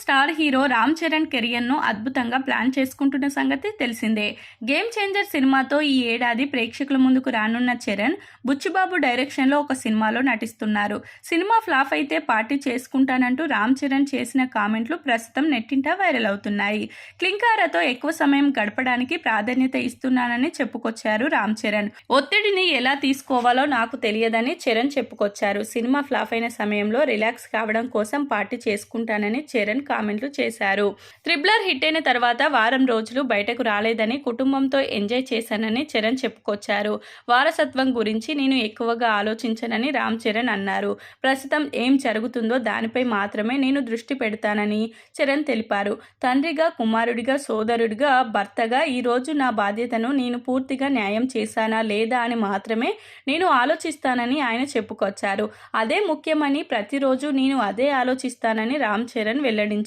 Star hero Ram Charan కెరియర్ను అద్భుతంగా plan చేసుకుంటున్న సంగతి తెలిసిందే. గేమ్ చేంజర్ సినిమాతో ఈ ఏడాది ప్రేక్షకుల ముందుకు రానున్న చరణ్ బుచ్చిబాబు డైరెక్షన్లో ఒక సినిమాలో నటిస్తున్నారు. సినిమా ఫ్లాప్ అయితే పార్టీ చేసుకుంటానంటూ రామ్ చరణ్ చేసిన కామెంట్లు ప్రస్తుతం నెట్టింట వైరల్ అవుతున్నాయి. క్లింకారాతో ఎక్కువ సమయం గడపడానికి ప్రాధాన్యత ఇస్తున్నానని చెప్పుకొచ్చారు రామ్ చరణ్. ఒత్తిడిని ఎలా తీసుకోవాలో నాకు తెలియదని చరణ్ చెప్పుకొచ్చారు. సినిమా ఫ్లాప్ అయిన సమయంలో రిలాక్స్ కావడం కోసం పార్టీ చేసుకుంటానని చరణ్ కామెంట్లు చేశారు. త్రిబులర్ హిట్ అయిన తర్వాత వారం రోజులు బయటకు రాలేదని, కుటుంబంతో ఎంజాయ్ చేశానని చరణ్ చెప్పుకొచ్చారు. వారసత్వం గురించి నేను ఎక్కువగా ఆలోచించనని రామ్ చరణ్ అన్నారు. ప్రస్తుతం ఏం జరుగుతుందో దానిపై మాత్రమే నేను దృష్టి పెడతానని చరణ్ తెలిపారు. తండ్రిగా, కుమారుడిగా, సోదరుడిగా, భర్తగా ఈరోజు నా బాధ్యతను నేను పూర్తిగా న్యాయం చేశానా లేదా అని మాత్రమే నేను ఆలోచిస్తానని ఆయన చెప్పుకొచ్చారు. అదే ముఖ్యమని, ప్రతిరోజు నేను అదే ఆలోచిస్తానని రామ్ చరణ్ వెల్లడించారు.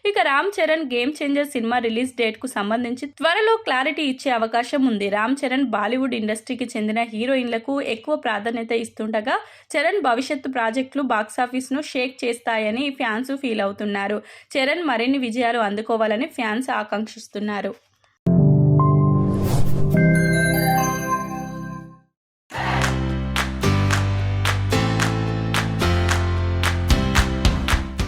ఇక Ram Charan game changer cinema release date కు సంబంధించి త్వరలో క్లారిటీ ఇచ్చే అవకాశం ఉంది. రామ్ చరణ్ బాలీవుడ్ ఇండస్ట్రీకి చెందిన హీరోయిన్లకు ఎక్కువ ప్రాధాన్యత ఇస్తుండగా చరణ్ భవిష్యత్తు ప్రాజెక్టులు బాక్సాఫీస్ ను షేక్ చేస్తాయని ఫ్యాన్స్ ఫీల్ అవుతున్నారు. చరణ్ మరిన్ని విజయాలు అందుకోవాలని ఫ్యాన్స్ ఆకాంక్షిస్తున్నారు.